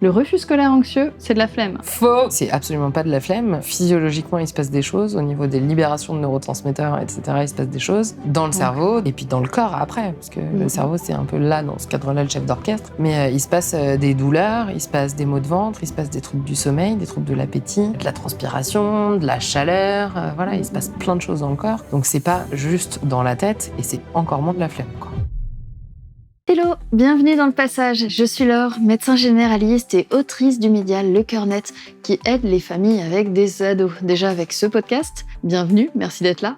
Le refus scolaire anxieux, c'est de la flemme. Faux! C'est absolument pas de la flemme. Physiologiquement, il se passe des choses. Au niveau des libérations de neurotransmetteurs, etc., il se passe des choses dans le cerveau et puis dans le corps après. Parce que le cerveau, c'est un peu là, dans ce cadre-là, le chef d'orchestre. Mais il se passe des douleurs, il se passe des maux de ventre, il se passe des troubles du sommeil, des troubles de l'appétit, de la transpiration, de la chaleur. Voilà, il se passe plein de choses dans le corps. Donc c'est pas juste dans la tête et c'est encore moins de la flemme, quoi. Hello, bienvenue dans Le Passage. Je suis Laure, médecin généraliste et autrice du média Le Cœur Net qui aide les familles avec des ados. Déjà avec ce podcast, bienvenue, merci d'être là,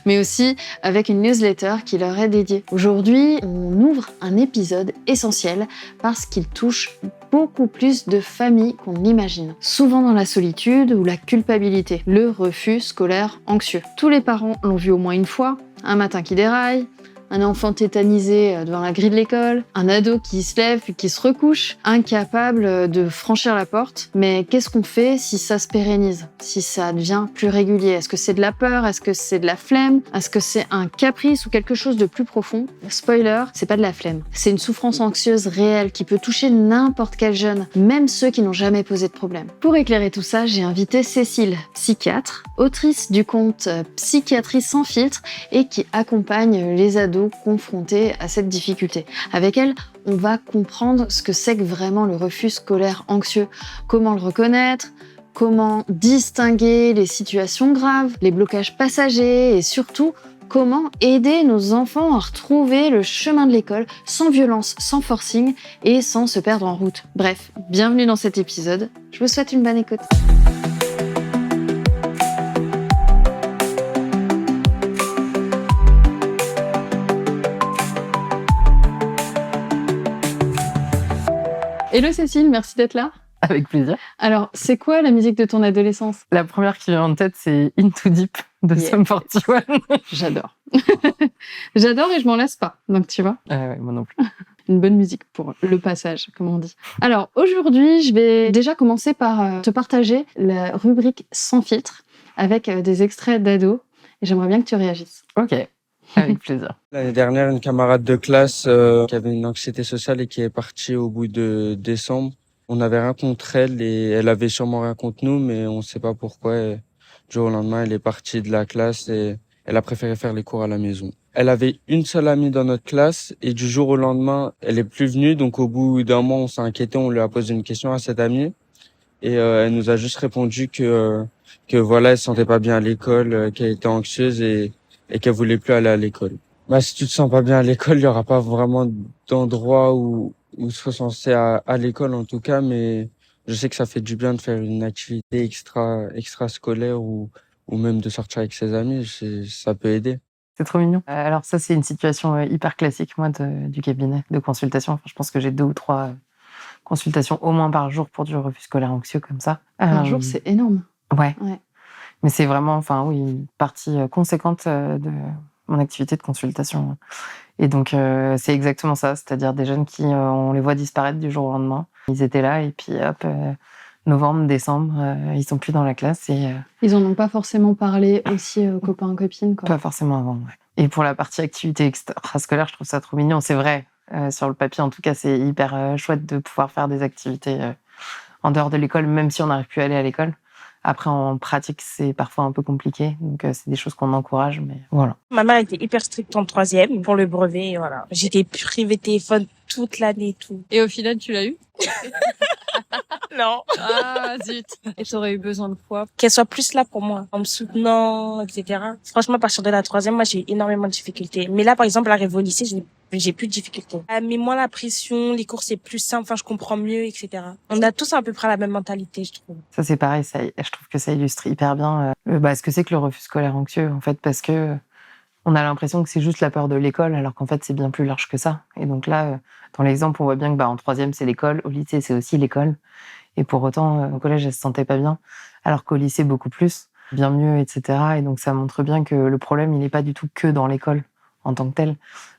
mais aussi avec une newsletter qui leur est dédiée. Aujourd'hui, on ouvre un épisode essentiel parce qu'il touche beaucoup plus de familles qu'on l'imagine. Souvent dans la solitude ou la culpabilité, le refus scolaire anxieux. Tous les parents l'ont vu au moins une fois, un matin qui déraille, un enfant tétanisé devant la grille de l'école, un ado qui se lève puis qui se recouche, incapable de franchir la porte. Mais qu'est-ce qu'on fait si ça se pérennise, si ça devient plus régulier? Est-ce que c'est de la peur? Est-ce que c'est de la flemme? Est-ce que c'est un caprice ou quelque chose de plus profond? Spoiler, c'est pas de la flemme. C'est une souffrance anxieuse réelle qui peut toucher n'importe quel jeune, même ceux qui n'ont jamais posé de problème. Pour éclairer tout ça, j'ai invité Cécile, psychiatre, autrice du compte Psychiatrie sans filtre et qui accompagne les ados confrontés à cette difficulté. Avec elle, on va comprendre ce que c'est que vraiment le refus scolaire anxieux, comment le reconnaître, comment distinguer les situations graves, les blocages passagers et surtout comment aider nos enfants à retrouver le chemin de l'école sans violence, sans forcing et sans se perdre en route. Bref, bienvenue dans cet épisode. Je vous souhaite une bonne écoute. Hello Cécile, merci d'être là. Avec plaisir. Alors, c'est quoi la musique de ton adolescence? La première qui vient en tête, c'est In Too Deep de Sum 41. J'adore. J'adore et je m'en lasse pas, donc tu vois. Ouais, moi non plus. Une bonne musique pour le passage, comme on dit. Alors, aujourd'hui, je vais déjà commencer par te partager la rubrique Sans filtre avec des extraits d'ados et j'aimerais bien que tu réagisses. Ok. Avec plaisir. L'année dernière, une camarade de classe qui avait une anxiété sociale et qui est partie au bout de décembre. On avait rien contre elle et elle avait sûrement rien contre nous, mais on ne sait pas pourquoi. Et du jour au lendemain, elle est partie de la classe et elle a préféré faire les cours à la maison. Elle avait une seule amie dans notre classe et du jour au lendemain, elle est plus venue. Donc au bout d'un mois, on s'est inquiété, on lui a posé une question à cette amie et elle nous a juste répondu que voilà, elle se sentait pas bien à l'école, qu'elle était anxieuse et qu'elle voulait plus aller à l'école. Bah, si tu te sens pas bien à l'école, il y aura pas vraiment d'endroit où se ressentir à l'école en tout cas, mais je sais que ça fait du bien de faire une activité extra-scolaire ou même de sortir avec ses amis, ça peut aider. C'est trop mignon. Alors ça, c'est une situation hyper classique, moi, du cabinet de consultation. Enfin, je pense que j'ai 2 ou 3 consultations au moins par jour pour du refus scolaire anxieux comme ça. Par jour, c'est énorme. Ouais. Mais c'est vraiment, une partie conséquente de mon activité de consultation. Et donc, c'est exactement ça. C'est-à-dire des jeunes qui, on les voit disparaître du jour au lendemain. Ils étaient là et puis hop, novembre, décembre, ils sont plus dans la classe. Et, ils en ont pas forcément parlé aussi aux copains, copines, quoi. Pas forcément avant, ouais. Et pour la partie activité extrascolaire, je trouve ça trop mignon. C'est vrai, sur le papier, en tout cas, c'est hyper chouette de pouvoir faire des activités en dehors de l'école, même si on n'arrive plus à aller à l'école. Après, en pratique, c'est parfois un peu compliqué. Donc, c'est des choses qu'on encourage, mais voilà. Ma mère était hyper stricte en 3e pour le brevet, voilà. J'étais privée de téléphone toute l'année, tout. Et au final, tu l'as eu? Non. Ah, zut. Et t'aurais eu besoin de quoi? Qu'elle soit plus là pour moi, en me soutenant, etc. Franchement, à partir de la 3e, moi, j'ai eu énormément de difficultés. Mais là, par exemple, l'arrivée au lycée, j'ai plus de difficultés. Elle met moins la pression, les cours, c'est plus simple, je comprends mieux, etc. On a tous à peu près la même mentalité, je trouve. Ça, c'est pareil, je trouve que ça illustre hyper bien ce que c'est que le refus scolaire anxieux, en fait, parce que on a l'impression que c'est juste la peur de l'école, alors qu'en fait, c'est bien plus large que ça. Et donc là, dans l'exemple, on voit bien que en 3e, c'est l'école, au lycée, c'est aussi l'école. Et pour autant, au collège, elle se sentait pas bien, alors qu'au lycée, beaucoup plus, bien mieux, etc. Et donc, ça montre bien que le problème, il n'est pas du tout que dans l'école, en tant que tel,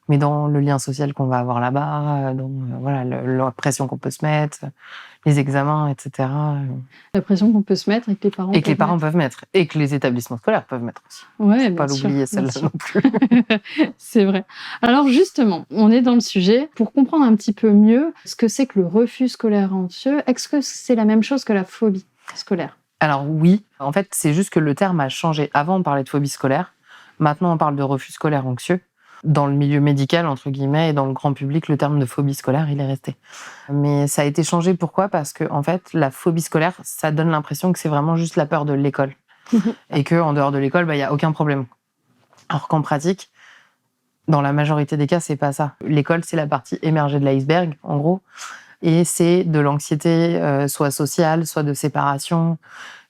mais dans le lien social qu'on va avoir là-bas, dans voilà, la pression qu'on peut se mettre, les examens, etc. La pression qu'on peut se mettre et que les parents Et que les parents peuvent mettre, et que les établissements scolaires peuvent mettre aussi. Ouais, Faut pas bien sûr, l'oublier, bien celle-là sûr. non plus. C'est vrai. Alors justement, on est dans le sujet. Pour comprendre un petit peu mieux ce que c'est que le refus scolaire anxieux, est-ce que c'est la même chose que la phobie scolaire? Alors oui, en fait, c'est juste que le terme a changé. Avant, on parlait de phobie scolaire. Maintenant, on parle de refus scolaire anxieux. Dans le milieu médical, entre guillemets, et dans le grand public, le terme de phobie scolaire, il est resté. Mais ça a été changé, pourquoi ? Parce que, en fait, la phobie scolaire, ça donne l'impression que c'est vraiment juste la peur de l'école. Et qu'en dehors de l'école, il n'y a aucun problème. Alors qu'en pratique, dans la majorité des cas, c'est pas ça. L'école, c'est la partie émergée de l'iceberg, en gros. Et c'est de l'anxiété, soit sociale, soit de séparation.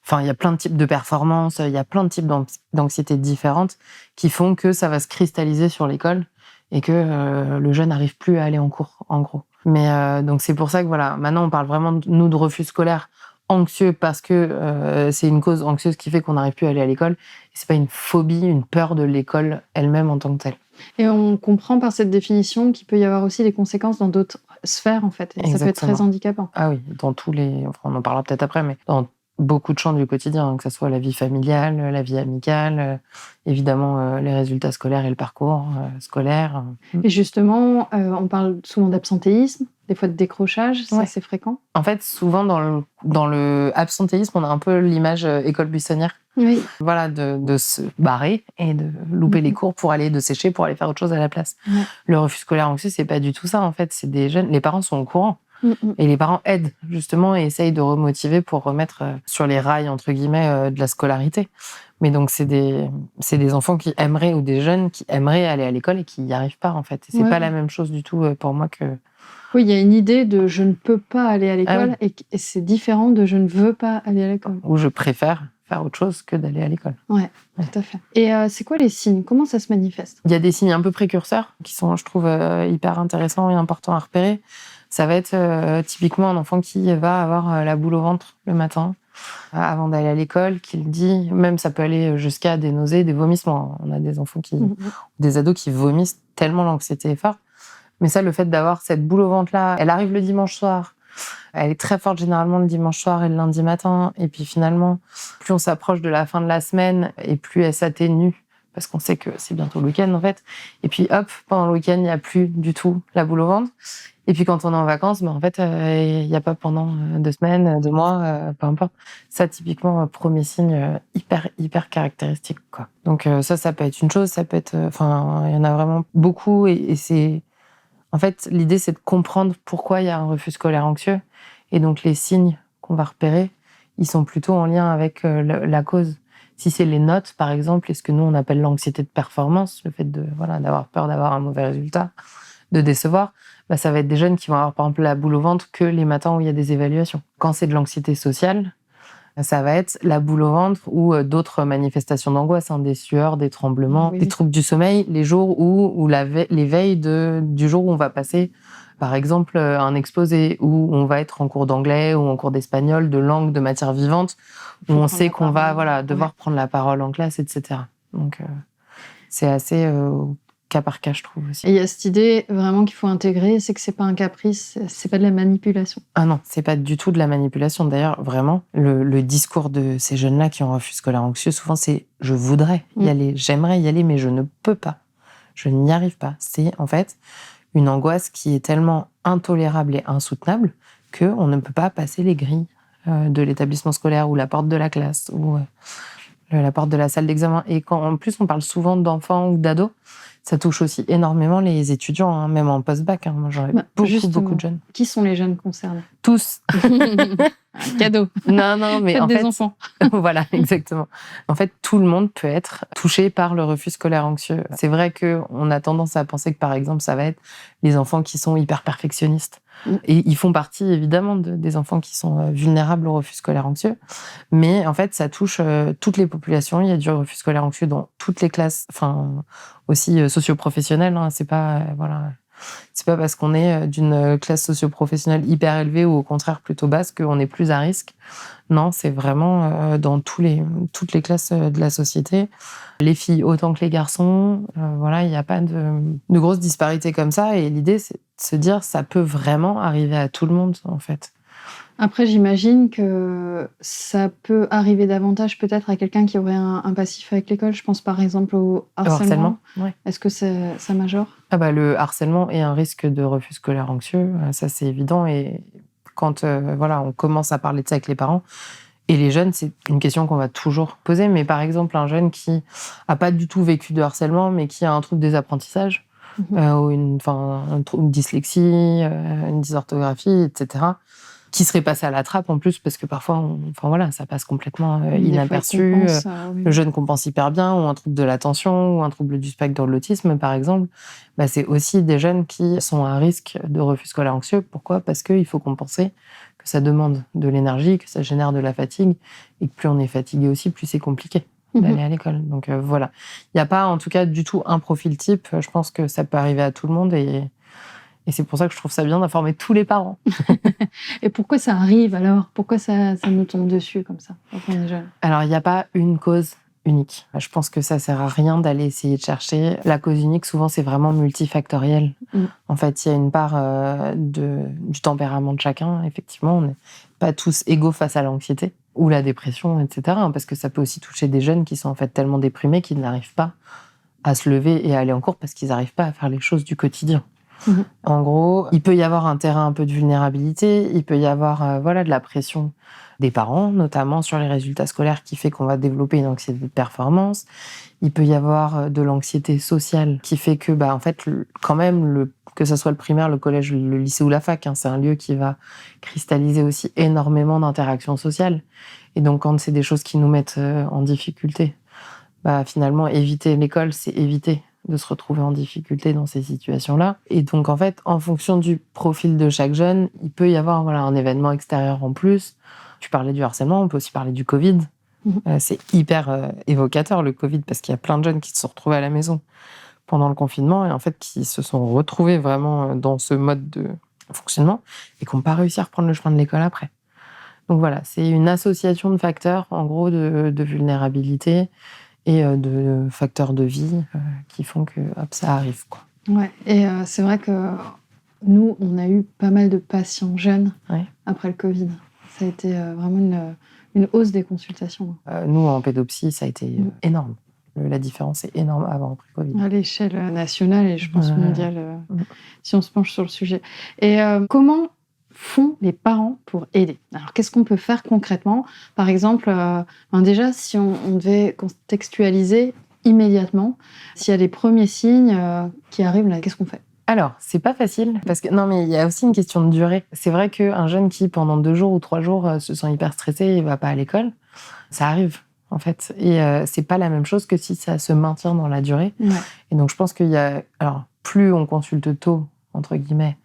Enfin, il y a plein de types de performances, il y a plein de types d'anxiété différentes qui font que ça va se cristalliser sur l'école et que le jeune n'arrive plus à aller en cours, en gros. Mais donc c'est pour ça que voilà, maintenant on parle vraiment de refus scolaire anxieux parce que c'est une cause anxieuse qui fait qu'on n'arrive plus à aller à l'école. Et c'est pas une phobie, une peur de l'école elle-même en tant que telle. Et on comprend par cette définition qu'il peut y avoir aussi des conséquences dans d'autres sphères, en fait. Et ça peut être très handicapant. Ah oui, dans tous les... Enfin, on en parlera peut-être après, mais dans beaucoup de champs du quotidien, que ce soit la vie familiale, la vie amicale, évidemment les résultats scolaires et le parcours scolaire. Et justement, on parle souvent d'absentéisme, des fois de décrochage, ça c'est fréquent. En fait, souvent dans le absentéisme, on a un peu l'image école buissonnière. Oui. Voilà, de se barrer et de louper les cours pour aller de sécher, pour aller faire autre chose à la place. Ouais. Le refus scolaire anxieux, c'est pas du tout ça, en fait. C'est des jeunes, les parents sont au courant. Et les parents aident, justement, et essayent de remotiver pour remettre sur les rails, entre guillemets, de la scolarité. Mais donc, c'est des enfants qui aimeraient, ou des jeunes qui aimeraient aller à l'école et qui n'y arrivent pas, en fait. Et c'est pas la même chose du tout pour moi que... Oui, il y a une idée de je ne peux pas aller à l'école et c'est différent de je ne veux pas aller à l'école. Ou je préfère faire autre chose que d'aller à l'école. Ouais, tout à fait. Et c'est quoi les signes ? Comment ça se manifeste ? Il y a des signes un peu précurseurs qui sont, je trouve, hyper intéressants et importants à repérer. Ça va être typiquement un enfant qui va avoir la boule au ventre le matin avant d'aller à l'école, qui le dit, même ça peut aller jusqu'à des nausées, des vomissements. On a des enfants des ados qui vomissent tellement l'anxiété est forte. Mais ça, le fait d'avoir cette boule au ventre-là, elle arrive le dimanche soir. Elle est très forte généralement le dimanche soir et le lundi matin. Et puis finalement, plus on s'approche de la fin de la semaine et plus elle s'atténue, parce qu'on sait que c'est bientôt le week-end en fait. Et puis hop, pendant le week-end, il n'y a plus du tout la boule au ventre. Et puis quand on est en vacances, en fait, il n'y a pas pendant 2 semaines, 2 mois, peu importe. Ça, typiquement, premier signe hyper caractéristique, quoi. Donc ça peut être une chose, ça peut être... Enfin, il y en a vraiment beaucoup et c'est... En fait, l'idée, c'est de comprendre pourquoi il y a un refus scolaire anxieux. Et donc, les signes qu'on va repérer, ils sont plutôt en lien avec la cause. Si c'est les notes, par exemple, et ce que nous, on appelle l'anxiété de performance, le fait d'avoir peur d'avoir un mauvais résultat, de décevoir, ça va être des jeunes qui vont avoir, par exemple, la boule au ventre que les matins où il y a des évaluations. Quand c'est de l'anxiété sociale, ça va être la boule au ventre ou d'autres manifestations d'angoisse, des sueurs, des tremblements, des troubles du sommeil, les jours où les veilles du jour où on va passer, par exemple, un exposé, où on va être en cours d'anglais ou en cours d'espagnol, de langue, de matière vivante, où on sait qu'on va devoir prendre la parole en classe, etc. Donc, c'est assez cas par cas, je trouve aussi. Et il y a cette idée vraiment qu'il faut intégrer, c'est que c'est pas un caprice, c'est pas de la manipulation. Ah non, c'est pas du tout de la manipulation. D'ailleurs, vraiment, le discours de ces jeunes-là qui ont refus scolaire anxieux, souvent c'est « je voudrais y aller, j'aimerais y aller, mais je ne peux pas, je n'y arrive pas ». C'est en fait une angoisse qui est tellement intolérable et insoutenable qu'on ne peut pas passer les grilles de l'établissement scolaire ou la porte de la classe ou la porte de la salle d'examen. Et quand en plus on parle souvent d'enfants ou d'ados, ça touche aussi énormément les étudiants, même en post-bac. Moi, j'en ai beaucoup de jeunes. Qui sont les jeunes concernés ? Tous. Un cadeau. Non, mais faites en des fait... enfants. Voilà, exactement. En fait, tout le monde peut être touché par le refus scolaire anxieux. C'est vrai qu'on a tendance à penser que, par exemple, ça va être les enfants qui sont hyper perfectionnistes. Et ils font partie, évidemment, des enfants qui sont vulnérables au refus scolaire anxieux. Mais en fait, ça touche toutes les populations. Il y a du refus scolaire anxieux dans toutes les classes, enfin, aussi socio-professionnelles. C'est pas... voilà. C'est pas parce qu'on est d'une classe socio-professionnelle hyper élevée ou au contraire plutôt basse qu'on est plus à risque. Non, c'est vraiment dans toutes les classes de la société. Les filles autant que les garçons. Voilà, il n'y a pas de grosses disparités comme ça. Et l'idée, c'est de se dire, ça peut vraiment arriver à tout le monde, en fait. Après, j'imagine que ça peut arriver davantage peut-être à quelqu'un qui aurait un passif avec l'école. Je pense par exemple au harcèlement. Ouais. Est-ce que ça majore? Le harcèlement est un risque de refus scolaire anxieux, ça c'est évident. Et quand on commence à parler de ça avec les parents et les jeunes, c'est une question qu'on va toujours poser. Mais par exemple, un jeune qui a pas du tout vécu de harcèlement, mais qui a un trouble des apprentissages, ou une dyslexie, une dysorthographie, etc., qui serait passé à la trappe en plus, parce que parfois, ça passe complètement inaperçu. Le jeune compense hyper bien, ou un trouble de l'attention, ou un trouble du spectre de l'autisme, par exemple. C'est aussi des jeunes qui sont à risque de refus scolaire anxieux. Pourquoi ? Parce qu'il faut compenser, que ça demande de l'énergie, que ça génère de la fatigue, et que plus on est fatigué aussi, plus c'est compliqué d'aller à l'école. Donc voilà. Il n'y a pas, en tout cas, du tout un profil type. Je pense que ça peut arriver à tout le monde, et c'est pour ça que je trouve ça bien d'informer tous les parents. Et pourquoi ça arrive alors ? Pourquoi ça nous tombe dessus comme ça quand on est jeune ? Alors, il n'y a pas une cause unique. Je pense que ça ne sert à rien d'aller essayer de chercher. La cause unique, souvent, c'est vraiment multifactoriel. En fait, il y a une part du tempérament de chacun. Effectivement, on n'est pas tous égaux face à l'anxiété ou la dépression, etc. Parce que ça peut aussi toucher des jeunes qui sont en fait tellement déprimés qu'ils n'arrivent pas à se lever et à aller en cours parce qu'ils n'arrivent pas à faire les choses du quotidien. En gros, il peut y avoir un terrain un peu de vulnérabilité, il peut y avoir de la pression des parents, notamment sur les résultats scolaires, qui fait qu'on va développer une anxiété de performance. Il peut y avoir de l'anxiété sociale qui fait que, quand même, que ce soit le primaire, le collège, le lycée ou la fac, c'est un lieu qui va cristalliser aussi énormément d'interactions sociales. Et donc, quand c'est des choses qui nous mettent en difficulté, finalement, éviter l'école, c'est éviter de se retrouver en difficulté dans ces situations-là. Et donc, en fait, en fonction du profil de chaque jeune, il peut y avoir un événement extérieur en plus. Tu parlais du harcèlement, on peut aussi parler du Covid. C'est hyper évocateur, le Covid, parce qu'il y a plein de jeunes qui se sont retrouvés à la maison pendant le confinement et en fait, qui se sont retrouvés vraiment dans ce mode de fonctionnement et qui n'ont pas réussi à reprendre le chemin de l'école après. Donc voilà, c'est une association de facteurs, en gros, de vulnérabilité et de facteurs de vie qui font que ça arrive, quoi. Ouais, et c'est vrai que nous, on a eu pas mal de patients jeunes après le Covid. Ça a été vraiment une hausse des consultations. Nous, en pédopsie, ça a été énorme. La différence est énorme avant, après Covid. À l'échelle nationale et je pense mondiale, si on se penche sur le sujet. Et comment font les parents pour aider ? Alors, qu'est-ce qu'on peut faire concrètement ? Par exemple, déjà, si on devait contextualiser immédiatement, s'il y a des premiers signes qui arrivent, là, qu'est-ce qu'on fait ? Alors, c'est pas facile, parce que non, mais il y a aussi une question de durée. C'est vrai qu'un jeune qui, pendant 2 jours ou 3 jours, se sent hyper stressé et va pas à l'école, ça arrive, en fait. Et c'est pas la même chose que si ça se maintient dans la durée. Ouais. Et donc, je pense qu'il y a... Alors, plus on consulte tôt, entre guillemets,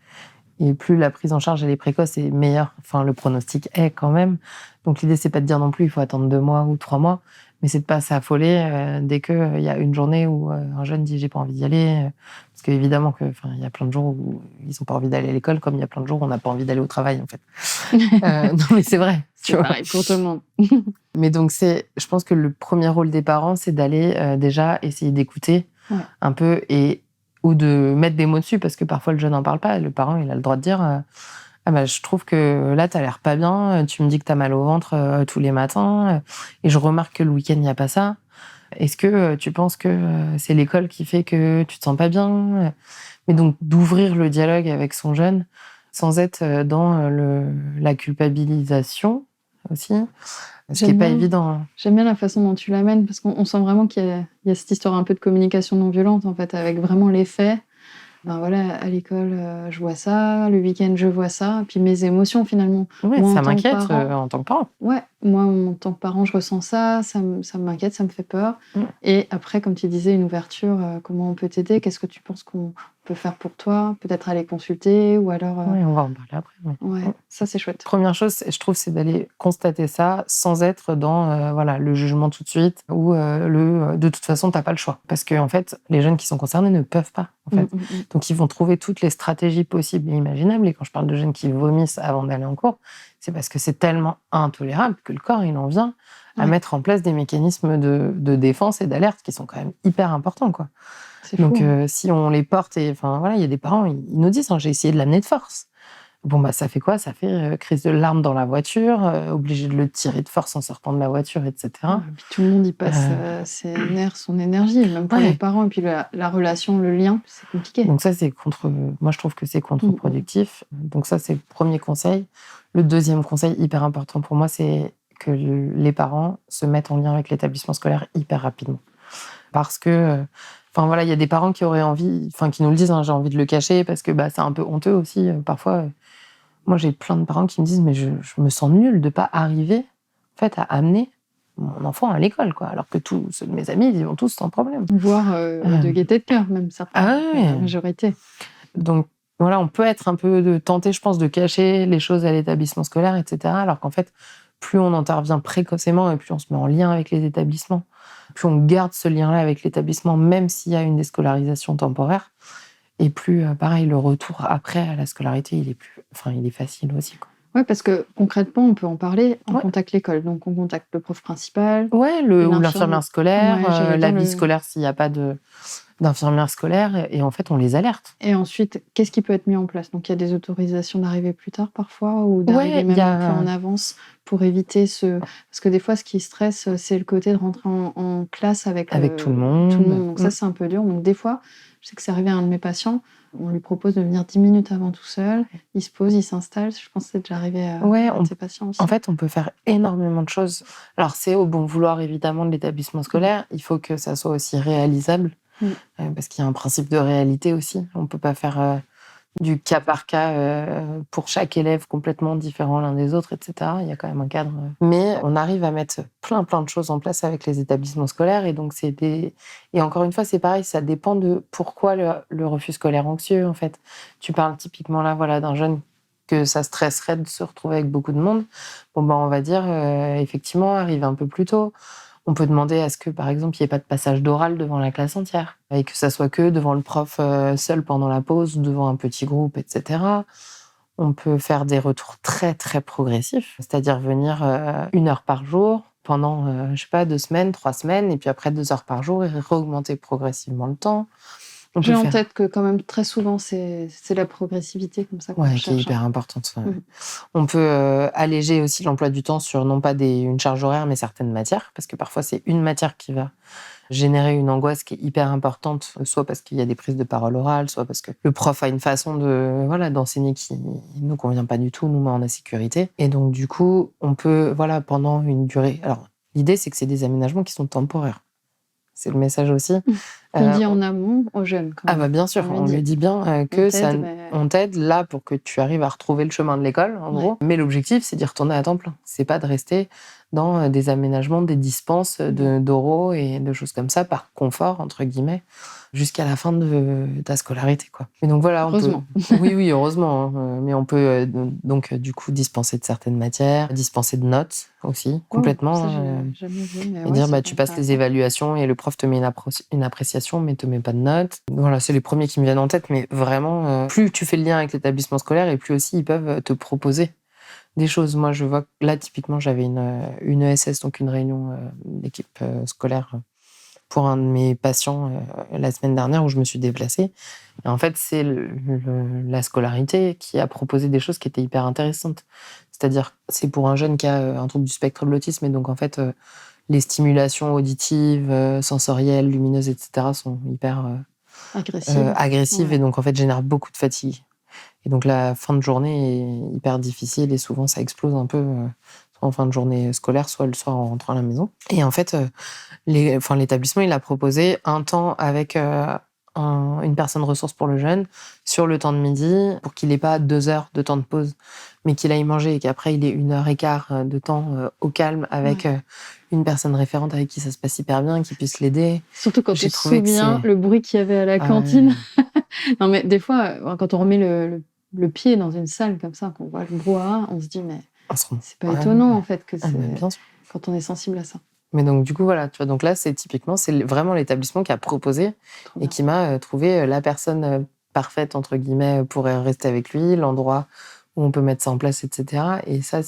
et plus la prise en charge elle est précoce et meilleure, le pronostic est quand même. Donc l'idée, c'est pas de dire non plus il faut attendre 2 mois ou 3 mois, mais c'est de pas s'affoler dès qu'il y a une journée où un jeune dit j'ai pas envie d'y aller. Parce qu'évidemment il y a plein de jours où ils ont pas envie d'aller à l'école, comme il y a plein de jours où on n'a pas envie d'aller au travail, en fait. Non, mais c'est vrai. C'est pareil pour tout le monde. Mais donc, je pense que le premier rôle des parents, c'est d'aller déjà essayer d'écouter un peu ou de mettre des mots dessus, parce que parfois le jeune n'en parle pas. Le parent, il a le droit de dire je trouve que là, t'as l'air pas bien, tu me dis que t'as mal au ventre tous les matins, et je remarque que le week-end, il n'y a pas ça. Est-ce que tu penses que c'est l'école qui fait que tu te sens pas bien ? Mais donc, d'ouvrir le dialogue avec son jeune, sans être dans la culpabilisation aussi, ce qui n'est pas évident. J'aime bien la façon dont tu l'amènes, parce qu'on sent vraiment qu'il y a cette histoire un peu de communication non violente, en fait, avec vraiment les faits. À l'école, je vois ça, le week-end, je vois ça, puis mes émotions, finalement. Oui, ça m'inquiète en tant que parent. Ouais, moi, en tant que parent, je ressens ça m'inquiète, ça me fait peur. Et après, comme tu disais, une ouverture, comment on peut t'aider ? Qu'est-ce que tu penses qu'on peut faire pour toi, peut-être aller consulter ou alors... Oui, on va en parler après. Mais... Ouais, ça c'est chouette. Première chose, je trouve, c'est d'aller constater ça sans être dans le jugement tout de suite ou de toute façon, t'as pas le choix. Parce que en fait, les jeunes qui sont concernés ne peuvent pas. En fait. Donc, ils vont trouver toutes les stratégies possibles et imaginables. Et quand je parle de jeunes qui vomissent avant d'aller en cours, c'est parce que c'est tellement intolérable que le corps, il en vient à mettre en place des mécanismes de défense et d'alerte qui sont quand même hyper importants, quoi. Donc, si on les porte, il y a des parents, ils nous disent, j'ai essayé de l'amener de force. Bon, ça fait quoi ? Ça fait crise de larmes dans la voiture, obligé de le tirer de force en sortant de la voiture, etc. Et puis tout le monde y passe ses nerfs, son énergie, même pour les parents. Et puis la relation, le lien, c'est compliqué. Donc ça, moi, je trouve que c'est contre-productif. Donc ça, c'est le premier conseil. Le deuxième conseil hyper important pour moi, c'est que les parents se mettent en lien avec l'établissement scolaire hyper rapidement. Parce que... il y a des parents qui auraient envie, qui nous le disent, j'ai envie de le cacher parce que c'est un peu honteux aussi. Parfois, moi, j'ai plein de parents qui me disent, mais je me sens nulle de pas arriver, en fait, à amener mon enfant à l'école, quoi. Alors que tous ceux de mes amis, ils y vont tous sans problème. Voire de gaieté de cœur, même certains, la majorité. Donc, voilà, on peut être un peu tenté, je pense, de cacher les choses à l'établissement scolaire, etc. Alors qu'en fait, plus on intervient précocement et plus on se met en lien avec les établissements, plus on garde ce lien-là avec l'établissement, même s'il y a une déscolarisation temporaire, et plus, pareil, le retour après à la scolarité, il est facile aussi, quoi. Oui, parce que concrètement, on peut en parler, on contacte l'école. Donc, on contacte le prof principal. Ou l'infirmière scolaire, l'avis scolaire s'il n'y a pas d'infirmière scolaire, et en fait, on les alerte. Et ensuite, qu'est-ce qui peut être mis en place ? Donc, il y a des autorisations d'arriver plus tard parfois, ou d'arriver même un peu en avance pour éviter Parce que des fois, ce qui stresse, c'est le côté de rentrer en classe avec tout le monde. Donc ça, c'est un peu dur. Donc des fois, je sais que c'est arrivé à un de mes patients, on lui propose de venir 10 minutes avant tout seul, il se pose, il s'installe. Je pense que c'est déjà arrivé à un de ses patients aussi. En fait, on peut faire énormément de choses. Alors, c'est au bon vouloir, évidemment, de l'établissement scolaire. Il faut que ça soit aussi réalisable, parce qu'il y a un principe de réalité aussi. On ne peut pas faire du cas par cas pour chaque élève complètement différent l'un des autres, etc. Il y a quand même un cadre. Mais on arrive à mettre plein de choses en place avec les établissements scolaires. Et donc, et encore une fois, c'est pareil, ça dépend de pourquoi le refus scolaire anxieux, en fait. Tu parles typiquement là, d'un jeune que ça stresserait de se retrouver avec beaucoup de monde. Bon, on va dire, effectivement, arrive un peu plus tôt. On peut demander à ce que, par exemple, il n'y ait pas de passage d'oral devant la classe entière et que ça soit que devant le prof seul pendant la pause ou devant un petit groupe, etc. On peut faire des retours très, très progressifs, c'est-à-dire venir 1 heure par jour pendant, 2 semaines, 3 semaines, et puis après 2 heures par jour et réaugmenter progressivement le temps. J'ai en tête que quand même très souvent c'est la progressivité comme ça qu'on cherche. Qui est hyper importante. On peut alléger aussi l'emploi du temps sur non pas une charge horaire mais certaines matières, parce que parfois c'est une matière qui va générer une angoisse qui est hyper importante, soit parce qu'il y a des prises de parole orales, soit parce que le prof a une façon d'enseigner qui ne nous convient pas du tout, nous met en insécurité. Et donc du coup, on peut pendant une durée. Alors l'idée c'est que c'est des aménagements qui sont temporaires. C'est le message aussi. On dit en amont aux jeunes. Quand même. Bien sûr, on lui dit bien que on t'aide là pour que tu arrives à retrouver le chemin de l'école, en gros. Mais l'objectif, c'est d'y retourner à temps plein. C'est pas de rester dans des aménagements, des dispenses d'oraux et de choses comme ça, par confort, entre guillemets, jusqu'à la fin de ta scolarité, quoi. Et donc voilà, heureusement. Oui, heureusement. Mais on peut donc du coup dispenser de certaines matières, dispenser de notes aussi, complètement. Ça, j'ai jamais vu, mais et dire, tu passes les évaluations et le prof te met une appréciation, mais te met pas de notes. Voilà, c'est les premiers qui me viennent en tête, mais vraiment, plus tu fais le lien avec l'établissement scolaire et plus aussi ils peuvent te proposer des choses. Moi, je vois que là, typiquement, j'avais une ESS, donc une réunion d'équipe scolaire pour un de mes patients la semaine dernière où je me suis déplacée. Et en fait, c'est la scolarité qui a proposé des choses qui étaient hyper intéressantes. C'est-à-dire, c'est pour un jeune qui a un trouble du spectre de l'autisme, et donc en fait, les stimulations auditives, sensorielles, lumineuses, etc. sont hyper agressives et donc en fait génèrent beaucoup de fatigue. Et donc la fin de journée est hyper difficile et souvent ça explose un peu, soit en fin de journée scolaire, soit le soir en rentrant à la maison. Et en fait, l'établissement, il a proposé un temps avec une personne ressource pour le jeune sur le temps de midi pour qu'il n'ait pas 2 heures de temps de pause, mais qu'il aille manger et qu'après il ait 1 heure et quart de temps au calme avec une personne référente avec qui ça se passe hyper bien, qui puisse l'aider. Surtout quand tu te souviens le bruit qu'il y avait à la cantine. Non, mais des fois, quand on remet le pied dans une salle comme ça, qu'on voit le brouhaha, on se dit, mais c'est pas étonnant en fait que c'est quand on est sensible à ça. Mais donc, du coup, voilà, tu vois, donc là, c'est vraiment l'établissement qui a proposé et qui m'a trouvé la personne parfaite, entre guillemets, pour rester avec lui, l'endroit où on peut mettre ça en place, etc. Et ça,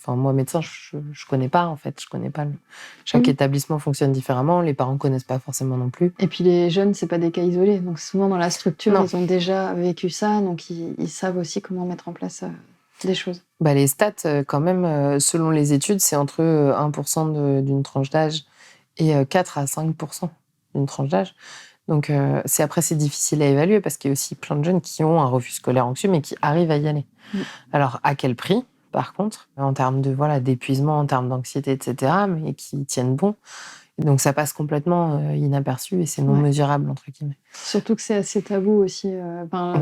moi, médecin, je connais pas, en fait. Je connais pas. Chaque établissement fonctionne différemment. Les parents connaissent pas forcément non plus. Et puis, les jeunes, c'est pas des cas isolés. Donc, souvent, dans la structure, ils ont déjà vécu ça. Donc, ils savent aussi comment mettre en place des choses. Les stats, quand même, selon les études, c'est entre 1% d'une tranche d'âge et 4 à 5% d'une tranche d'âge. Donc, c'est difficile à évaluer parce qu'il y a aussi plein de jeunes qui ont un refus scolaire anxieux, mais qui arrivent à y aller. Alors, à quel prix, par contre, en termes d'épuisement, en termes d'anxiété, etc., mais qui tiennent bon. Et donc, ça passe complètement inaperçu et c'est non mesurable, entre guillemets. Surtout que c'est assez tabou aussi.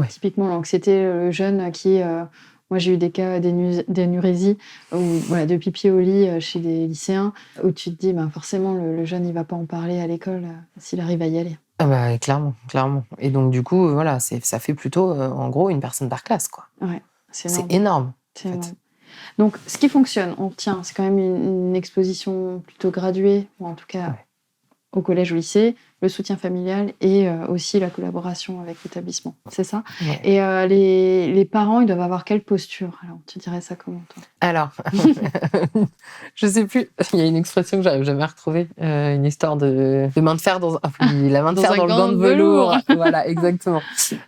Typiquement, l'anxiété, le jeune qui... Moi, j'ai eu des cas d'énurésie de pipi au lit chez des lycéens où tu te dis, forcément, le jeune, il va pas en parler à l'école s'il arrive à y aller. Clairement. Et donc, du coup, ça fait plutôt, en gros, une personne par classe, quoi. Ouais, c'est énorme. C'est énorme. Donc, ce qui fonctionne, on retient, c'est quand même une exposition plutôt graduée, ou en tout cas au collège, au lycée, le soutien familial et aussi la collaboration avec l'établissement. C'est ça ? Et les parents, ils doivent avoir quelle posture ? Alors, tu dirais ça comment, toi ? Alors, je sais plus. Il y a une expression que j'arrive jamais à retrouver, une histoire de main de fer la main de fer dans le gant de velours. Voilà, exactement.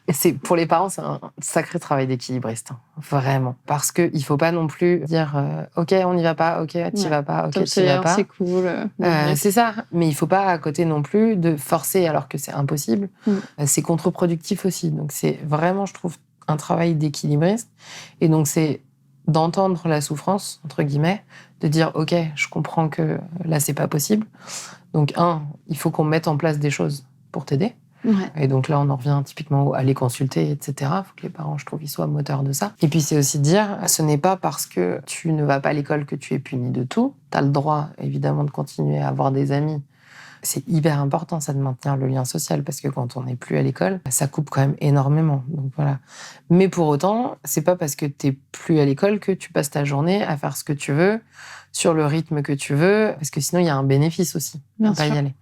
Et pour les parents, c'est un sacré travail d'équilibriste, vraiment, parce que il faut pas non plus dire OK, on n'y va pas, OK, t'y vas pas, OK, t'y vas pas. C'est cool. C'est ça, mais il faut pas à côté non plus de forcer alors que c'est impossible. C'est contre-productif aussi. Donc c'est vraiment, je trouve, un travail d'équilibriste. Et donc c'est d'entendre la souffrance, entre guillemets, de dire « Ok, je comprends que là, c'est pas possible. » Donc, il faut qu'on mette en place des choses pour t'aider. Et donc là, on en revient typiquement à les consulter, etc. Il faut que les parents, je trouve, ils soient moteurs de ça. Et puis, c'est aussi de dire, ce n'est pas parce que tu ne vas pas à l'école que tu es puni de tout. Tu as le droit, évidemment, de continuer à avoir des amis. C'est hyper important, ça, de maintenir le lien social, parce que quand on n'est plus à l'école, ça coupe quand même énormément. Donc voilà. Mais pour autant, c'est pas parce que t'es plus à l'école que tu passes ta journée à faire ce que tu veux, sur le rythme que tu veux, parce que sinon, il y a un bénéfice aussi à pas y aller.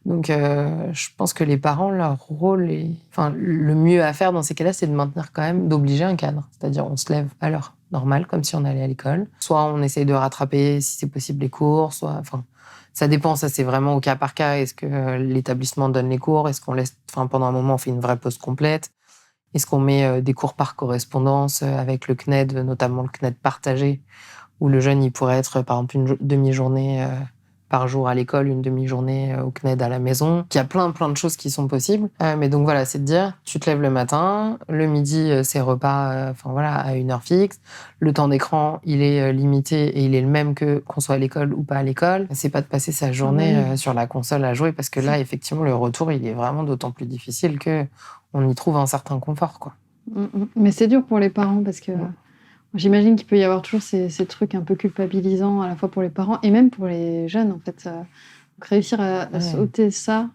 Donc, je pense que les parents, leur rôle le mieux à faire dans ces cas-là, c'est de maintenir quand même, d'obliger un cadre. C'est-à-dire, on se lève à l'heure normale, comme si on allait à l'école. Soit on essaye de rattraper, si c'est possible, les cours, ça dépend, ça c'est vraiment au cas par cas. Est-ce que l'établissement donne les cours ? Est-ce qu'on laisse, pendant un moment, on fait une vraie pause complète ? Est-ce qu'on met des cours par correspondance avec le CNED, notamment le CNED partagé, où le jeune il pourrait être, par exemple, une demi-journée par jour à l'école, une demi-journée au CNED à la maison. Il y a plein de choses qui sont possibles. Mais donc voilà, c'est de dire, tu te lèves le matin, le midi, c'est repas à une heure fixe. Le temps d'écran, il est limité et il est le même qu'on soit à l'école ou pas à l'école. C'est pas de passer sa journée sur la console à jouer, parce que là, effectivement, le retour, il est vraiment d'autant plus difficile qu'on y trouve un certain confort, quoi. Mais c'est dur pour les parents, parce que j'imagine qu'il peut y avoir toujours ces trucs un peu culpabilisants, à la fois pour les parents et même pour les jeunes, en fait. Donc réussir à sauter ça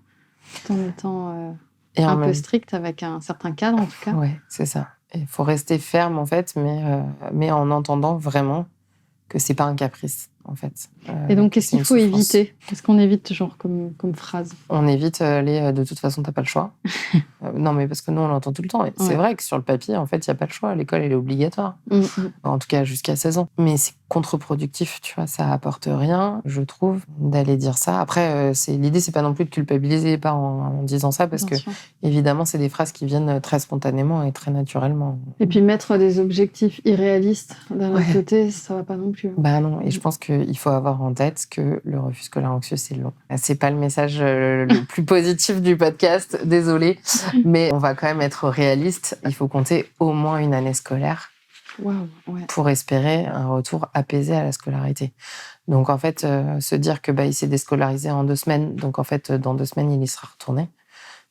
tout en étant un peu strict, avec un certain cadre, en tout cas. Ouais, c'est ça. Il faut rester ferme, en fait, mais en entendant vraiment que c'est pas un caprice, en fait. Et donc, qu'est-ce qu'il faut éviter ? Qu'est-ce qu'on évite, genre, comme phrase ? On évite de toute façon, t'as pas le choix. Non, mais parce que nous, on l'entend tout le temps. Et c'est vrai que sur le papier, en fait, il n'y a pas le choix. L'école, elle est obligatoire. En tout cas, jusqu'à 16 ans. Mais c'est contre-productif, tu vois. Ça apporte rien, je trouve, d'aller dire ça. Après, l'idée, c'est pas non plus de culpabiliser les parents en disant ça, parce que, évidemment, c'est des phrases qui viennent très spontanément et très naturellement. Et puis, mettre des objectifs irréalistes d'un autre côté, ça va pas non plus. Non. Et je pense qu'il faut avoir en tête que le refus scolaire anxieux, c'est long. C'est pas le message le plus positif du podcast, désolée. Mais on va quand même être réaliste. Il faut compter au moins une année scolaire pour espérer un retour apaisé à la scolarité. Donc, en fait, se dire que il s'est déscolarisé en 2 semaines. Donc, en fait, dans 2 semaines, il y sera retourné.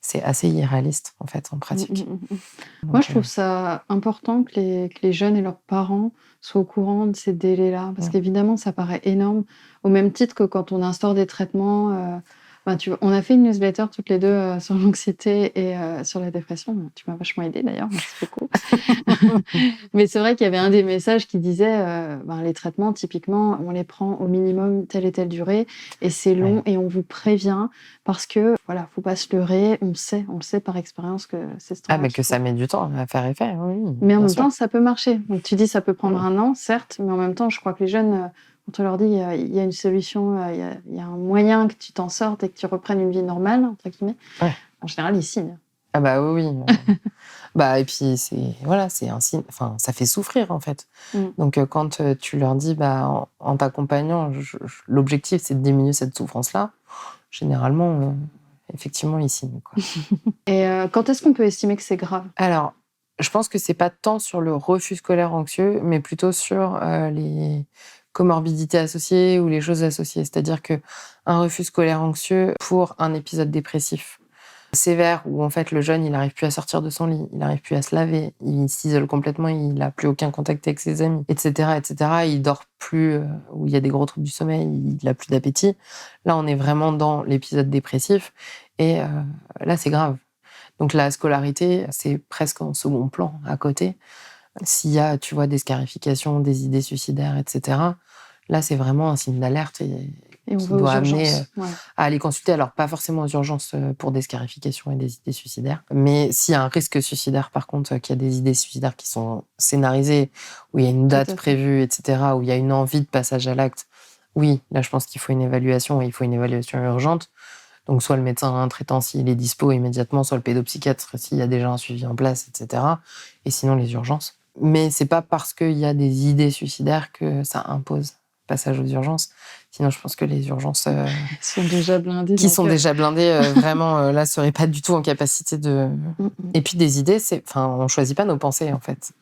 c'est assez irréaliste, en fait, en pratique. Moi, je trouve ça important que les jeunes et leurs parents soient au courant de ces délais-là, parce qu'évidemment, ça paraît énorme, au même titre que quand on instaure des traitements. On a fait une newsletter toutes les deux sur l'anxiété et sur la dépression. Tu m'as vachement aidée d'ailleurs, merci beaucoup. Mais c'est vrai qu'il y avait un des messages qui disait les traitements, typiquement, on les prend au minimum telle et telle durée, et c'est long, et on vous prévient, parce que, voilà, faut pas se leurrer, on le sait par expérience que c'est ce temps. Mais que ça met du temps à faire effet, oui. Mais en même temps, ça peut marcher. Donc tu dis, ça peut prendre 1 an, certes, mais en même temps, je crois que les jeunes, quand on leur dit, il y a une solution, il y a un moyen que tu t'en sortes et que tu reprennes une vie normale, entre guillemets, en général, ils signent. Ah bah oui. Et puis c'est un signe. Enfin, ça fait souffrir en fait. Donc quand tu leur dis, en t'accompagnant, l'objectif c'est de diminuer cette souffrance-là. Généralement, effectivement, ils signent, quoi. Et quand est-ce qu'on peut estimer que c'est grave ? Alors, je pense que c'est pas tant sur le refus scolaire anxieux, mais plutôt sur les comorbidités associées ou les choses associées. C'est-à-dire que un refus scolaire anxieux pour un épisode dépressif sévère où en fait le jeune il n'arrive plus à sortir de son lit, il n'arrive plus à se laver, il s'isole complètement, il n'a plus aucun contact avec ses amis, etc. Il dort plus, où il y a des gros troubles du sommeil, il n'a plus d'appétit. Là, on est vraiment dans l'épisode dépressif et là, c'est grave. Donc la scolarité, c'est presque en second plan à côté. S'il y a, tu vois, des scarifications, des idées suicidaires, etc., là, c'est vraiment un signe d'alerte et on qui va doit aux amener urgences. à aller consulter. Alors, pas forcément aux urgences pour des scarifications et des idées suicidaires, mais s'il y a un risque suicidaire, par contre, qu'il y a des idées suicidaires qui sont scénarisées, où il y a une date prévue, etc., où il y a une envie de passage à l'acte, oui, là, je pense qu'il faut une évaluation et il faut une évaluation urgente. Donc, soit le médecin traitant s'il est dispo immédiatement, soit le pédopsychiatre s'il y a déjà un suivi en place, etc. Et sinon, les urgences. Mais c'est pas parce qu'il y a des idées suicidaires que ça impose passage aux urgences. Sinon, je pense que les urgences sont déjà blindées. Déjà blindées, vraiment, là, seraient pas du tout en capacité de... Et puis, des idées, on choisit pas nos pensées, en fait.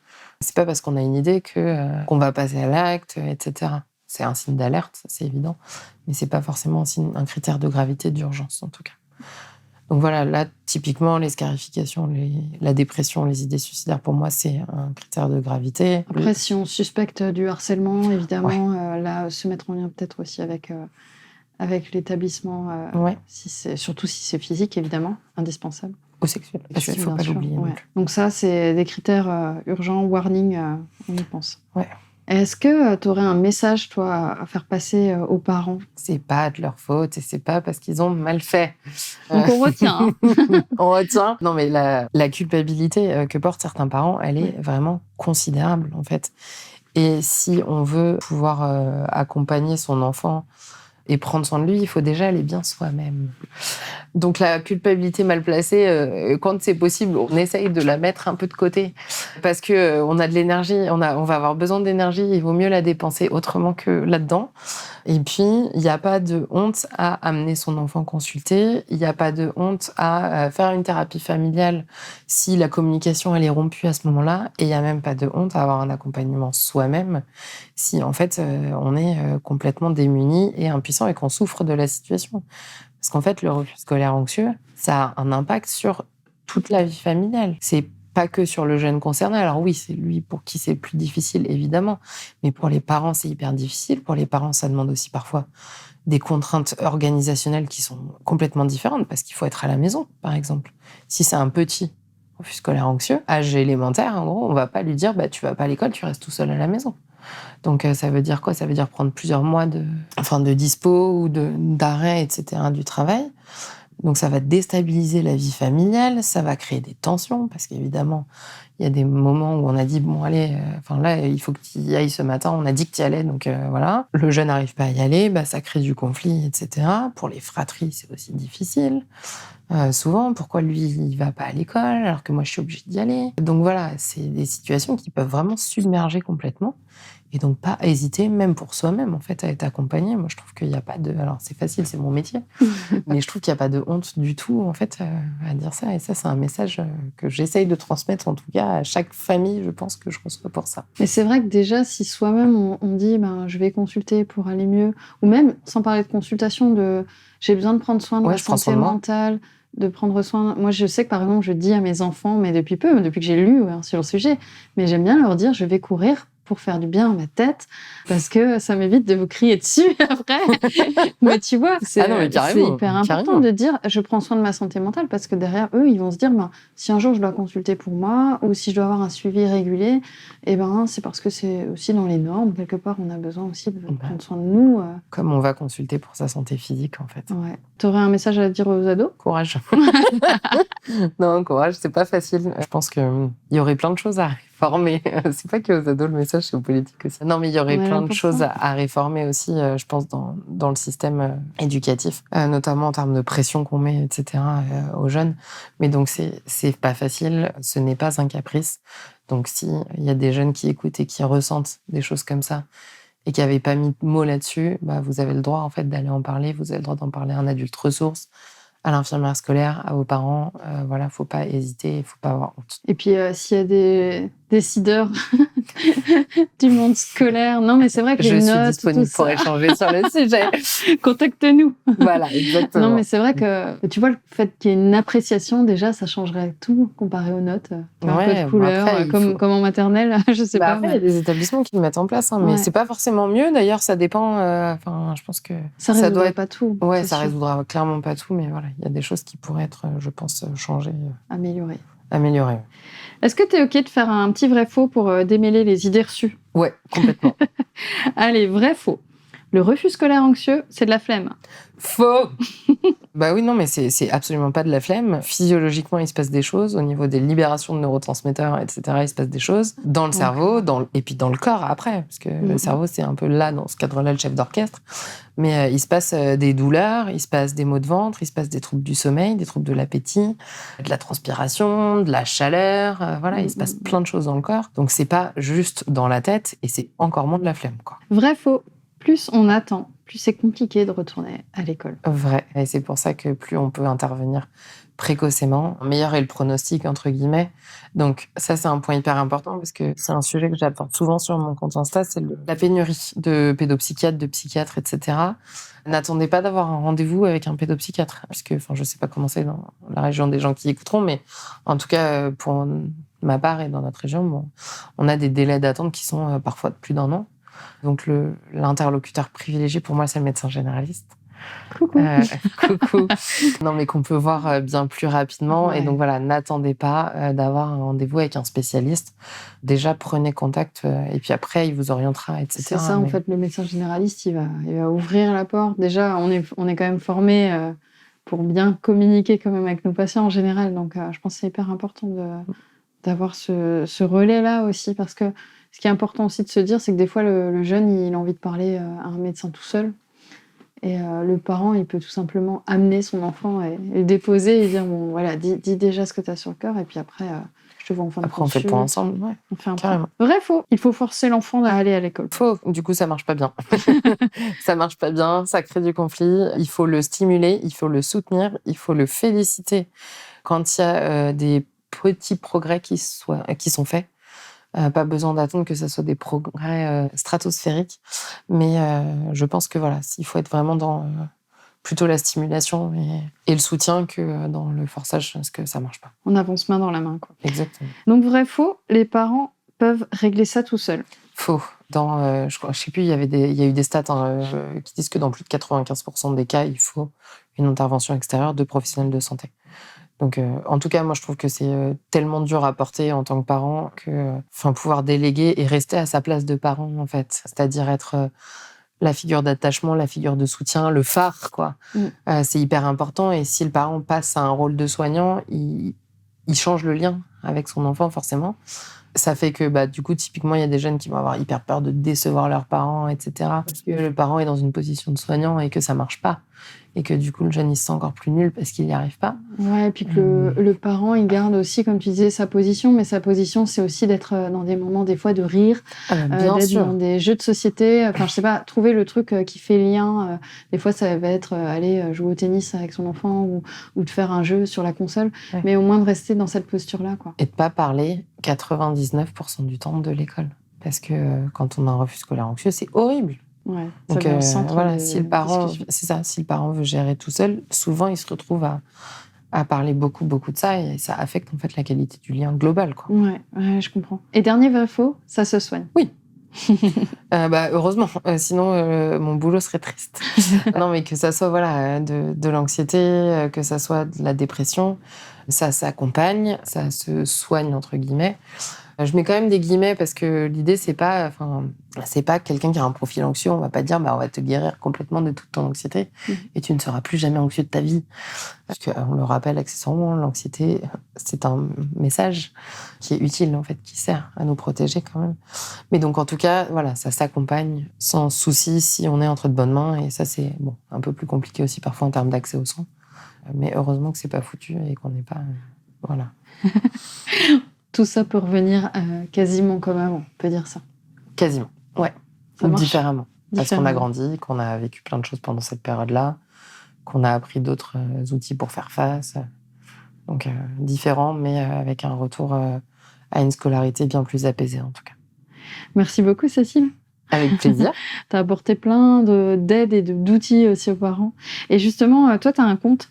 C'est pas parce qu'on a une idée qu'on va passer à l'acte, etc. C'est un signe d'alerte, ça, c'est évident. Mais c'est pas forcément un critère de gravité d'urgence, en tout cas. Donc voilà, là, typiquement, les scarifications, la dépression, les idées suicidaires, pour moi, c'est un critère de gravité. Après, si on suspecte du harcèlement, évidemment, là, se mettre en lien peut-être aussi avec l'établissement, surtout si c'est physique, évidemment, indispensable. Ou sexuel, parce qu'il ne faut pas l'oublier. Donc ça, c'est des critères urgents, warning, on y pense. Ouais. Est-ce que tu aurais un message, toi, à faire passer aux parents ? C'est pas de leur faute et c'est pas parce qu'ils ont mal fait. Donc on retient. On retient. Non, mais la culpabilité que portent certains parents, elle est vraiment considérable, en fait. Et si on veut pouvoir accompagner son enfant et prendre soin de lui, il faut déjà aller bien soi-même. Donc la culpabilité mal placée, quand c'est possible, on essaye de la mettre un peu de côté. Parce qu'on a de l'énergie, on va avoir besoin d'énergie, il vaut mieux la dépenser autrement que là-dedans. Et puis, il n'y a pas de honte à amener son enfant consulter, il n'y a pas de honte à faire une thérapie familiale si la communication elle est rompue à ce moment-là, et il n'y a même pas de honte à avoir un accompagnement soi-même si en fait on est complètement démuni et impuissant et qu'on souffre de la situation. Parce qu'en fait, le refus scolaire anxieux, ça a un impact sur toute la vie familiale. C'est pas que sur le jeune concerné. Alors oui, c'est lui pour qui c'est plus difficile, évidemment. Mais pour les parents, c'est hyper difficile. Pour les parents, ça demande aussi parfois des contraintes organisationnelles qui sont complètement différentes parce qu'il faut être à la maison, par exemple. Si c'est un petit refus scolaire anxieux, âge élémentaire, en gros, on va pas lui dire « tu vas pas à l'école, tu restes tout seul à la maison ». Donc ça veut dire quoi ? Ça veut dire prendre plusieurs mois de dispo ou d'arrêt, etc. du travail. Donc ça va déstabiliser la vie familiale, ça va créer des tensions, parce qu'évidemment, il y a des moments où on a dit, bon allez, là, il faut que tu y ailles ce matin, on a dit que tu y allais, donc voilà. Le jeune n'arrive pas à y aller, ça crée du conflit, etc. Pour les fratries, c'est aussi difficile. Souvent, pourquoi lui, il va pas à l'école, alors que moi, je suis obligée d'y aller. Donc voilà, c'est des situations qui peuvent vraiment submerger complètement. Et donc, pas hésiter, même pour soi-même, en fait, à être accompagné. Moi, je trouve qu'il n'y a pas de... Alors, c'est facile, c'est mon métier. Mais je trouve qu'il n'y a pas de honte du tout, en fait, à dire ça. Et ça, c'est un message que j'essaye de transmettre, en tout cas, à chaque famille, je pense, que je reçois pour ça. Mais c'est vrai que déjà, si soi-même, on dit je vais consulter pour aller mieux, ou même, sans parler de consultation, j'ai besoin de prendre soin de ma santé mentale, de prendre soin. Moi, je sais que par exemple, je dis à mes enfants, mais depuis peu, depuis que j'ai lu sur le sujet, mais j'aime bien leur dire, je vais courir pour faire du bien à ma tête, parce que ça m'évite de vous crier dessus après. Mais tu vois, c'est hyper important de dire, je prends soin de ma santé mentale, parce que derrière eux, ils vont se dire, si un jour je dois consulter pour moi, ou si je dois avoir un suivi régulier, c'est parce que c'est aussi dans les normes. Quelque part, on a besoin aussi de prendre soin de nous. Comme on va consulter pour sa santé physique, en fait. Ouais. T'aurais un message à dire aux ados ? Courage. Non, courage, c'est pas facile. Je pense qu'il y aurait plein de choses à réformer. C'est pas que aux ados, le message, c'est aux politiques aussi. Non, mais il y aurait plein de choses à réformer aussi, je pense, dans le système éducatif, notamment en termes de pression qu'on met, etc., aux jeunes. Mais donc, c'est pas facile, ce n'est pas un caprice. Donc, s'il y a des jeunes qui écoutent et qui ressentent des choses comme ça, et qui n'avaient pas mis de mots là-dessus, vous avez le droit, en fait, d'aller en parler. Vous avez le droit d'en parler à un adulte ressource, à l'infirmière scolaire, à vos parents. Faut pas hésiter, il faut pas avoir honte. Et puis, s'il y a des décideurs du monde scolaire, non, mais c'est vrai que les notes... Je suis disponible pour échanger sur le sujet. Contactez-nous. Voilà, exactement. Non, mais c'est vrai que, tu vois, le fait qu'il y ait une appréciation, déjà, ça changerait tout comparé aux notes. Un peu de couleur, après, comme en maternelle, je sais pas. Après, il y a des établissements qui le mettent en place, mais c'est pas forcément mieux. D'ailleurs, ça dépend. Je pense que ça doit pas tout. Ouais, ça résoudra clairement pas tout, mais voilà, il y a des choses qui pourraient être, je pense, changées. Améliorées. Est-ce que tu es OK de faire un petit vrai-faux pour démêler les idées reçues ? Ouais, complètement. Allez, vrai-faux. Le refus scolaire anxieux, c'est de la flemme. Faux. Oui, non, mais c'est absolument pas de la flemme. Physiologiquement, il se passe des choses. Au niveau des libérations de neurotransmetteurs, etc., il se passe des choses. Dans le cerveau, et puis dans le corps après. Parce que le cerveau, c'est un peu là, dans ce cadre-là, le chef d'orchestre. Mais il se passe des douleurs, il se passe des maux de ventre, il se passe des troubles du sommeil, des troubles de l'appétit, de la transpiration, de la chaleur. Il se passe plein de choses dans le corps. Donc, c'est pas juste dans la tête et c'est encore moins de la flemme, quoi. Vrai-faux. Plus on attend, plus c'est compliqué de retourner à l'école. Vrai. Et c'est pour ça que plus on peut intervenir précocement, meilleur est le pronostic, entre guillemets. Donc ça, c'est un point hyper important parce que c'est un sujet que j'apporte souvent sur mon compte Insta, c'est la pénurie de pédopsychiatres, de psychiatres, etc. N'attendez pas d'avoir un rendez-vous avec un pédopsychiatre. Parce que, je sais pas comment c'est dans la région des gens qui écouteront, mais en tout cas, pour ma part et dans notre région, on a des délais d'attente qui sont parfois de plus d'1 an. Donc, l'interlocuteur privilégié, pour moi, c'est le médecin généraliste. Coucou. Coucou. Non, mais qu'on peut voir bien plus rapidement. Ouais. Et donc, n'attendez pas d'avoir un rendez-vous avec un spécialiste. Déjà, prenez contact et puis après, il vous orientera, etc. C'est ça, en fait, le médecin généraliste, il va ouvrir la porte. Déjà, on est quand même formé pour bien communiquer quand même avec nos patients en général. Donc, je pense que c'est hyper important d'avoir ce relais-là aussi, parce que ce qui est important aussi de se dire, c'est que des fois, le jeune, il a envie de parler à un médecin tout seul. Et le parent, il peut tout simplement amener son enfant et le déposer et dire, dis déjà ce que tu as sur le cœur, et puis après, je te vois en fin de consulte. Après, on fait le point ensemble, ouais. On fait un point. Vrai, faux. Il faut forcer l'enfant à aller à l'école. Faux. Du coup, ça marche pas bien. Ça marche pas bien, ça crée du conflit. Il faut le stimuler, il faut le soutenir, il faut le féliciter quand il y a des petits progrès qui sont faits. Pas besoin d'attendre que ça soit des progrès stratosphériques, mais je pense que il faut être vraiment dans plutôt la stimulation et le soutien que dans le forçage, parce que ça marche pas. On avance main dans la main, quoi. Exactement. Donc vrai, faux, les parents peuvent régler ça tout seuls. Faux. Je sais plus, il y a eu des stats qui disent que dans plus de 95% des cas, il faut une intervention extérieure de professionnels de santé. Donc, en tout cas, moi, je trouve que c'est tellement dur à porter en tant que parent que pouvoir déléguer et rester à sa place de parent, en fait. C'est-à-dire être la figure d'attachement, la figure de soutien, le phare, quoi. C'est hyper important. Et si le parent passe à un rôle de soignant, il change le lien avec son enfant, forcément. Ça fait que, du coup, typiquement, il y a des jeunes qui vont avoir hyper peur de décevoir leurs parents, etc. Parce que le parent est dans une position de soignant et que ça marche pas. Et que du coup, le jeune, il se sent encore plus nul parce qu'il n'y arrive pas. Ouais, et puis que le parent, il garde aussi, comme tu disais, sa position. Mais sa position, c'est aussi d'être dans des moments, des fois, de rire, d'être dans des jeux de société. Je sais pas, trouver le truc qui fait lien. Des fois, ça va être aller jouer au tennis avec son enfant ou de faire un jeu sur la console. Ouais. Mais au moins de rester dans cette posture-là, quoi. Et de pas parler 99% du temps de l'école. Parce que quand on a un refus scolaire anxieux, c'est horrible. Ouais, donc si le parent veut gérer tout seul, souvent il se retrouve à parler beaucoup de ça et ça affecte en fait la qualité du lien global, quoi. Ouais, je comprends. Et dernier vrai faux, ça se soigne. Oui. Heureusement, sinon mon boulot serait triste. Non, mais que ça soit de l'anxiété, que ça soit de la dépression, ça s'accompagne, ça se soigne entre guillemets. Je mets quand même des guillemets parce que l'idée c'est pas quelqu'un qui a un profil anxieux, on va pas dire on va te guérir complètement de toute ton anxiété et tu ne seras plus jamais anxieux de ta vie. Parce qu'on le rappelle accessoirement, l'anxiété c'est un message qui est utile en fait, qui sert à nous protéger quand même. Mais donc en tout cas, ça s'accompagne sans souci si on est entre de bonnes mains et ça c'est un peu plus compliqué aussi parfois en termes d'accès aux soins. Mais heureusement que c'est pas foutu et qu'on n'est pas Tout ça peut revenir quasiment comme avant, on peut dire ça. Quasiment, ouais. Ça marche. Différemment. Parce qu'on a grandi, qu'on a vécu plein de choses pendant cette période-là, qu'on a appris d'autres outils pour faire face. Donc différent, mais avec un retour à une scolarité bien plus apaisée en tout cas. Merci beaucoup Cécile. Avec plaisir. Tu as apporté plein d'aides et d'outils aussi aux parents. Et justement, toi, tu as un compte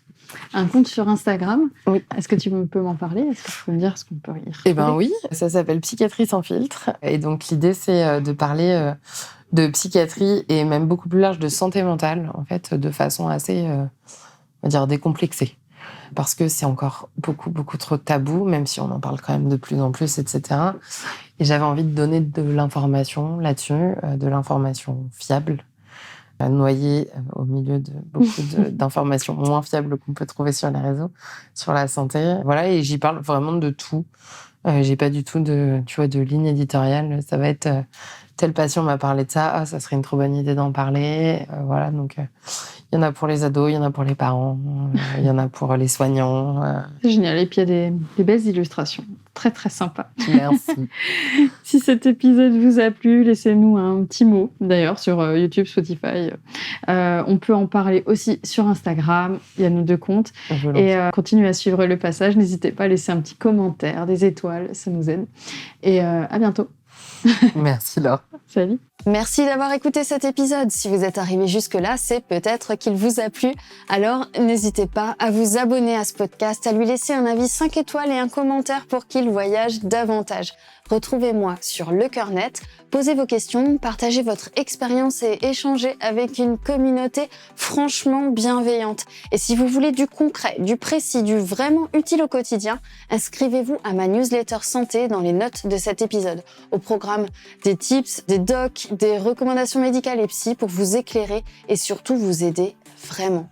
sur Instagram. Oui. Est-ce que tu peux m'en parler? Est-ce que tu peux me dire ce qu'on peut y retrouver? Eh bien oui, ça s'appelle Psychiatrie sans filtre. Et donc l'idée, c'est de parler de psychiatrie et même beaucoup plus large de santé mentale, en fait, de façon assez, on va dire, décomplexée. Parce que c'est encore beaucoup trop tabou, même si on en parle quand même de plus en plus, etc. Et j'avais envie de donner de l'information là-dessus, de l'information fiable, noyée au milieu de beaucoup d'informations moins fiables qu'on peut trouver sur les réseaux, sur la santé. Voilà, et j'y parle vraiment de tout. J'ai pas du tout de ligne éditoriale. Ça va être telle patient m'a parlé de ça, ça serait une trop bonne idée d'en parler. Voilà, donc il y en a pour les ados, il y en a pour les parents, il y en a pour les soignants. C'est génial, et puis il y a des belles illustrations. Très, très sympa. Merci. Si cet épisode vous a plu, laissez-nous un petit mot, d'ailleurs, sur YouTube, Spotify. On peut en parler aussi sur Instagram. Il y a nos 2 comptes. Et continuez à suivre le passage. N'hésitez pas à laisser un petit commentaire, des étoiles, ça nous aide. Et à bientôt. Merci Laure. Salut. Merci d'avoir écouté cet épisode. Si vous êtes arrivé jusque-là, c'est peut-être qu'il vous a plu. Alors, n'hésitez pas à vous abonner à ce podcast, à lui laisser un avis 5 étoiles et un commentaire pour qu'il voyage davantage. Retrouvez-moi sur Le Cœur Net, posez vos questions, partagez votre expérience et échangez avec une communauté franchement bienveillante. Et si vous voulez du concret, du précis, du vraiment utile au quotidien, inscrivez-vous à ma newsletter santé dans les notes de cet épisode. Au programme, des tips, des docs, des recommandations médicales et psy pour vous éclairer et surtout vous aider vraiment.